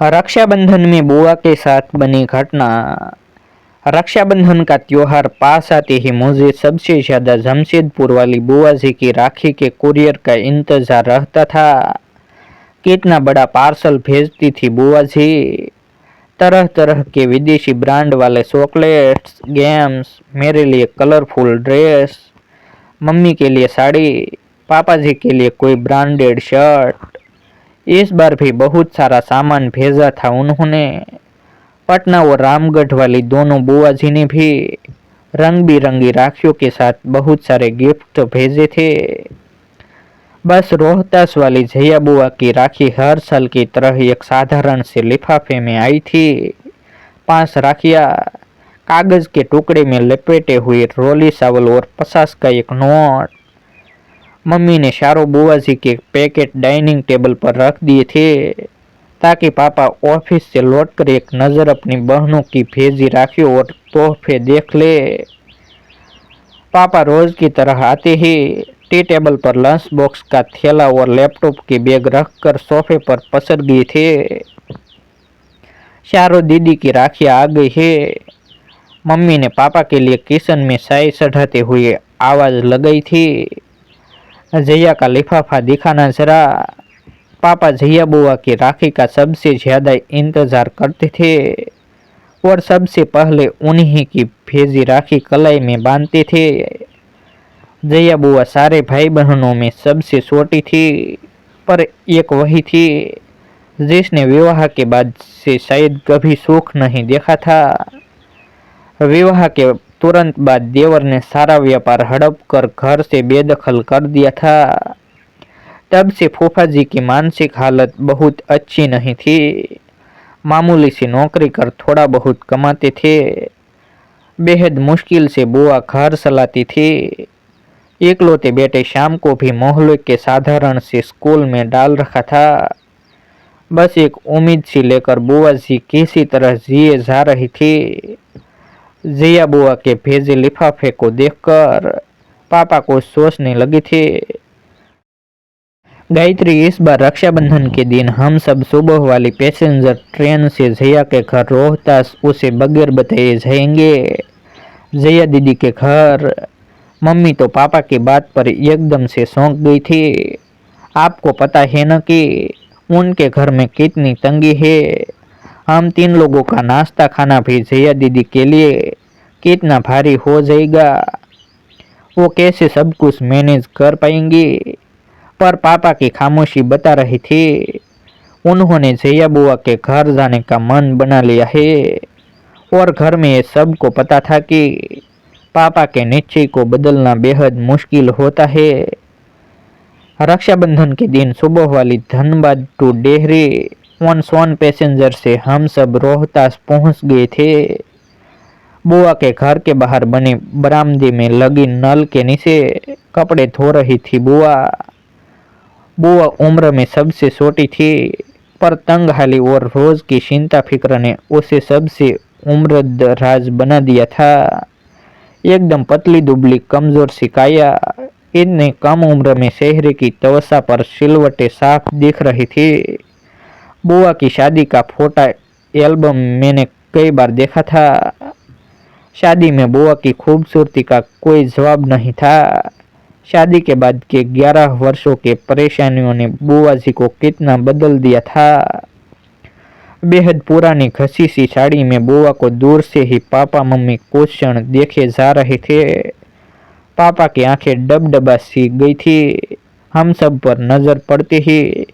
रक्षाबंधन में बुआ के साथ बनी घटना। रक्षाबंधन का त्योहार पास आते ही मुझे सबसे ज्यादा जमशेदपुर वाली बुआ जी की राखी के कुरियर का इंतजार रहता था। कितना बड़ा पार्सल भेजती थी बुआ जी। तरह तरह के विदेशी ब्रांड वाले चॉकलेट्स, गेम्स, मेरे लिए कलरफुल ड्रेस, मम्मी के लिए साड़ी, पापा जी के लिए कोई ब्रांडेड शर्ट। इस बार भी बहुत सारा सामान भेजा था उन्होंने। पटना और रामगढ़ वाली दोनों बुआ जी ने भी रंग बिरंगी राखियों के साथ बहुत सारे गिफ्ट भेजे थे। बस रोहतास वाली जया बुआ की राखी हर साल की तरह एक साधारण से लिफाफे में आई थी। 5 राखियां, कागज के टुकड़े में लपेटे हुए रोली चावल और 50 का एक नोट। मम्मी ने चारों बुआ जी के पैकेट डाइनिंग टेबल पर रख दिए थे ताकि पापा ऑफिस से लौटकर एक नज़र अपनी बहनों की भेजी राखियों और तोहफे देख ले। पापा रोज की तरह आते ही टी टेबल पर लंच बॉक्स का थैला और लैपटॉप की बैग रखकर सोफे पर पसर गए थे। चारों दीदी की राखियां आ गई है। मम्मी ने पापा के लिए किचन में चाय चढ़ाते हुए आवाज लगाई थी, जया का लिफाफा दिखाना जरा। पापा जया बुआ की राखी का सबसे ज्यादा इंतजार करते थे और सबसे पहले उन्हीं की भेजी राखी कलाई में बांधते थे। जया बुआ सारे भाई बहनों में सबसे छोटी थी, पर एक वही थी जिसने विवाह के बाद से शायद कभी सुख नहीं देखा था। विवाह के तुरंत बाद देवर ने सारा व्यापार हड़प कर घर से बेदखल कर दिया था। तब से फूफा जी की मानसिक हालत बहुत अच्छी नहीं थी। मामूली सी नौकरी कर थोड़ा बहुत कमाते थे। बेहद मुश्किल से बुआ घर चलाती थी। इकलौते बेटे शाम को भी मोहल्ले के साधारण से स्कूल में डाल रखा था। बस एक उम्मीद सी लेकर बुआ जी किसी तरह जिए जा रही थी। जिया बुआ के भेजे लिफाफे को देखकर पापा को सोचने लगी थी, गायत्री, इस बार रक्षाबंधन के दिन हम सब सुबह वाली पैसेंजर ट्रेन से जया के घर रोहतास उसे बगैर बताए जाएंगे। जया दीदी के घर। मम्मी तो पापा की बात पर एकदम से चौंक गई थी। आपको पता है न कि उनके घर में कितनी तंगी है। हम 3 लोगों का नाश्ता खाना भी जया दीदी के लिए कितना भारी हो जाएगा। वो कैसे सब कुछ मैनेज कर पाएंगी। पर पापा की खामोशी बता रही थी उन्होंने जया बुआ के घर जाने का मन बना लिया है। और घर में ये सबको पता था कि पापा के निश्चय को बदलना बेहद मुश्किल होता है। रक्षाबंधन के दिन सुबह वाली धनबाद टू डेहरी 1 पैसेंजर से हम सब रोहतास पहुंच गए थे। बुआ के घर के बाहर बने बरामदे में लगी नल के नीचे कपड़े धो रही थी बुआ। बुआ उम्र में सबसे छोटी थी, पर तंग हाली और रोज की चिंता फिक्र ने उसे सबसे उम्रदराज बना दिया था। एकदम पतली दुबली कमजोर सी काया, इतने कम उम्र में चेहरे की त्वचा पर सिलवटें साफ दिख रही थी। बुआ की शादी का फोटो एल्बम मैंने कई बार देखा था। शादी में बुआ की खूबसूरती का कोई जवाब नहीं था। शादी के बाद के 11 वर्षों के परेशानियों ने बुआ जी को कितना बदल दिया था। बेहद पुरानी घसी सी साड़ी में बुआ को दूर से ही पापा मम्मी कुछ क्षण देखे जा रहे थे। पापा की आंखें डबडबा सी गई थी। हम सब पर नजर पड़ते ही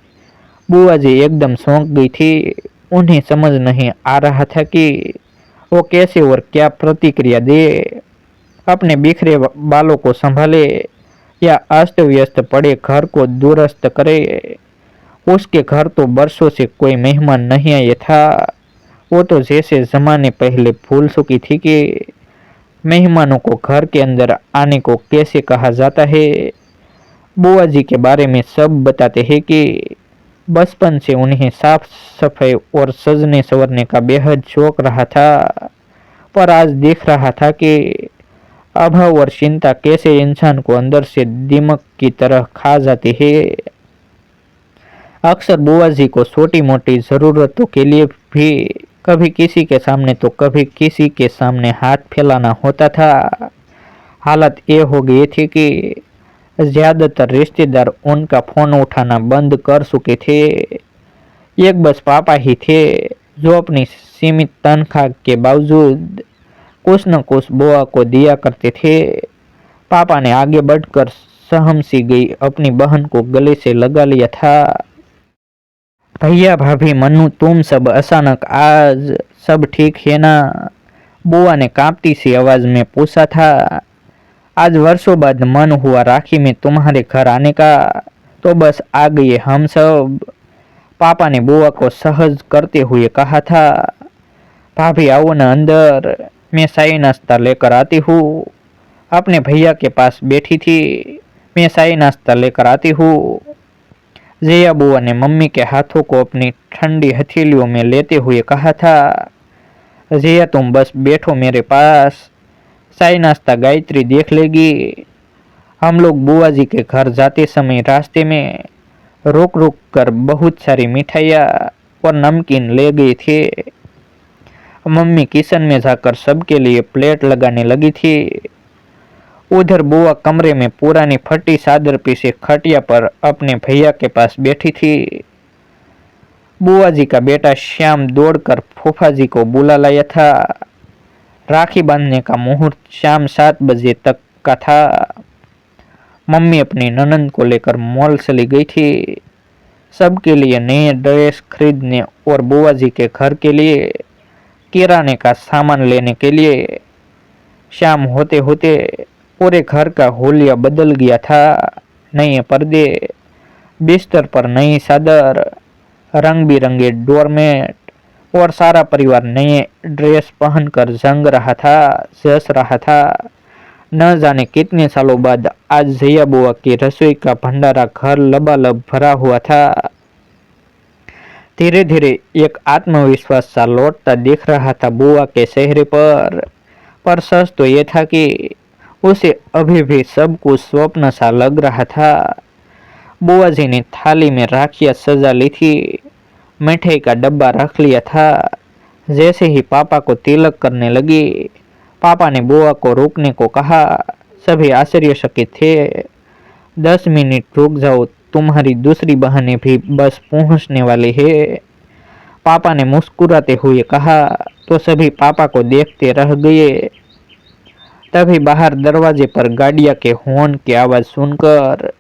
बुआ जी एकदम चौंक गई थी। उन्हें समझ नहीं आ रहा था कि वो कैसे और क्या प्रतिक्रिया दे। अपने बिखरे बालों को संभाले या अस्त व्यस्त पड़े घर को दुरुस्त करे। उसके घर तो बरसों से कोई मेहमान नहीं आया था। वो तो जैसे जमाने पहले भूल चुकी थी कि मेहमानों को घर के अंदर आने को कैसे कहा जाता है। बुआ जी के बारे में सब बताते हैं कि बचपन से उन्हें साफ सफाई और सजने संवरने का बेहद शौक रहा था, पर आज दिख रहा था कि अभाव और चिंता कैसे इंसान को अंदर से दीमक की तरह खा जाती है। अक्सर बुआ जी को छोटी मोटी ज़रूरतों के लिए भी कभी किसी के सामने तो कभी किसी के सामने हाथ फैलाना होता था। हालत ये हो गई थी कि ज़्यादातर रिश्तेदार उनका फ़ोन उठाना बंद कर चुके थे। एक बस पापा ही थे जो अपनी सीमित तनख्वाह के बावजूद कुछ न कुछ बुआ को दिया करते थे। पापा ने आगे बढ़कर सहम सी गई अपनी बहन को गले से लगा लिया था। भैया भाभी मन्नू, तुम सब अचानक आज सब ठीक है ना? बुआ ने कांपती सी आवाज में पूछा था। आज वर्षों बाद मन हुआ राखी में तुम्हारे घर आने का, तो बस आ गए हम सब, पापा ने बुआ को सहज करते हुए कहा था। भाभी आओ ना अंदर, मैं चाय नाश्ता लेकर आती हूँ। अपने भैया के पास बैठी थी, मैं चाय नाश्ता लेकर आती हूँ। जया बुआ ने मम्मी के हाथों को अपनी ठंडी हथेलियों में लेते हुए कहा था। जया तुम बस बैठो मेरे पास, चाय नाश्ता गायत्री देख लेगी। हम लोग बुआ जी के घर जाते समय रास्ते में रुक रुक कर बहुत सारी मिठाइयाँ और नमकीन ले गए थे। मम्मी किचन में जाकर सबके लिए प्लेट लगाने लगी थी। उधर बुआ कमरे में पुरानी फटी चादर पीछे खटिया पर अपने भैया के पास बैठी थी। बुआ जी का बेटा श्याम दौड़कर फूफा जी को बुला लाया था। राखी बांधने का मुहूर्त शाम 7 बजे तक का था। मम्मी अपनी ननंद को लेकर मॉल चली गई थी, सबके लिए नए ड्रेस खरीदने और बुआ जी के घर के लिए किराने का सामान लेने के लिए। शाम होते होते पूरे घर का होलिया बदल गया था। नए पर्दे, बिस्तर पर नई चादर, रंग बिरंगे डोरमेट और सारा परिवार नए ड्रेस पहनकर जंग रहा था, जस रहा था। न जाने कितने सालों बाद आज जया बुआ की रसोई का भंडारा घर लबालब भरा हुआ था। धीरे धीरे एक आत्मविश्वास सा लौटता दिख रहा था बुआ के चेहरे पर सच तो ये था कि उसे अभी भी सब कुछ स्वप्न सा लग रहा था। बुआ जी ने थाली में राखियां सजा ली थी, मिठाई का डब्बा रख लिया था। जैसे ही पापा को तिलक करने लगी, पापा ने बुआ को रुकने को कहा। सभी आश्चर्यचकित थे। 10 मिनट रुक जाओ, तुम्हारी दूसरी बहनें भी बस पहुंचने वाली है, पापा ने मुस्कुराते हुए कहा। तो सभी पापा को देखते रह गए। तभी बाहर दरवाजे पर गाड़िया के हॉर्न की आवाज सुनकर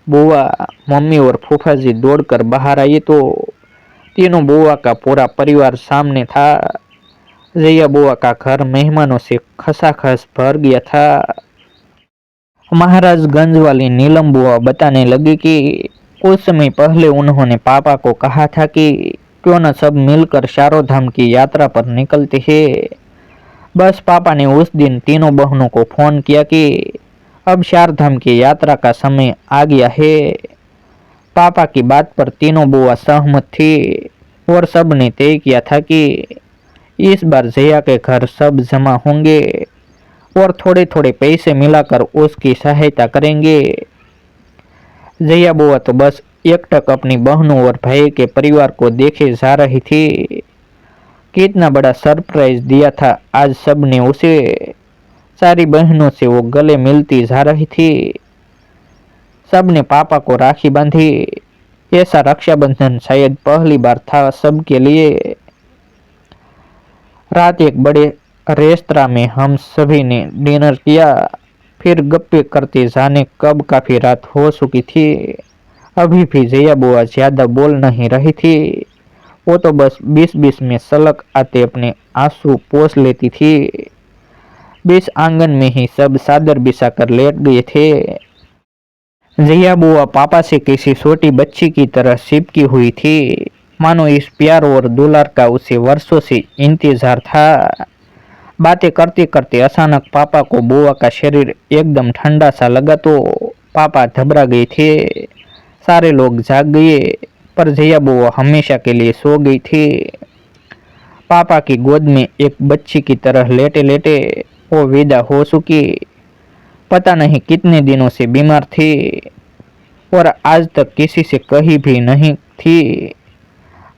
बुआ, मम्मी और फूफा जी दौड़कर बाहर आए तो तीनों बुआ का पूरा परिवार सामने था। जया बुआ का घर मेहमानों से खसाखस भर गया था। महाराजगंज वाली नीलम बुआ बताने लगी कि कुछ समय पहले उन्होंने पापा को कहा था कि क्यों न सब मिलकर चारों धाम की यात्रा पर निकलते हैं। बस पापा ने उस दिन तीनों बहनों को फोन किया कि अब 4 धाम की यात्रा का समय आ गया है। पापा की बात पर तीनों बुआ सहमत थी और सब ने तय किया था कि इस बार जया के घर सब जमा होंगे और थोड़े थोड़े पैसे मिलाकर उसकी सहायता करेंगे। जया बुआ तो बस एकटक अपनी बहनों और भाई के परिवार को देखे जा रही थी। कितना बड़ा सरप्राइज दिया था आज सब ने उसे। सारी बहनों से वो गले मिलती जा रही थी। सब ने पापा को राखी बांधी। ऐसा रक्षाबंधन शायद पहली बार था सबके लिए। रात एक बड़े रेस्तरां में हम सभी ने डिनर किया। फिर गप्पे करते जाने कब काफी रात हो चुकी थी। अभी भी जया बुआ ज्यादा बोल नहीं रही थी। वो तो बस 20-20 में सलक आते अपने आंसू पोंछ लेती थी। बीच आंगन में ही सब चादर बिछाकर लेट गए थे। जया बुआ पापा से किसी छोटी बच्ची की तरह चिपकी हुई थी, मानो इस प्यार और दुलार का उसे वर्षों से इंतजार था। बातें करते करते अचानक पापा को बुआ का शरीर एकदम ठंडा सा लगा तो पापा घबरा गए थे। सारे लोग जाग गए पर जया बुआ हमेशा के लिए सो गई थी। पापा की गोद में एक बच्ची की तरह लेटे लेटे वो विदा हो चुकी। पता नहीं कितने दिनों से बीमार थी और आज तक किसी से कही भी नहीं थी।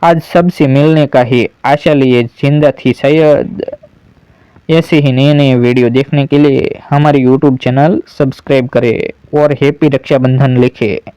आज सबसे मिलने का ही आशा लिए जिंदा थी शायद। ऐसे ही नए नए वीडियो देखने के लिए हमारे यूट्यूब चैनल सब्सक्राइब करें और हैप्पी रक्षाबंधन लिखें।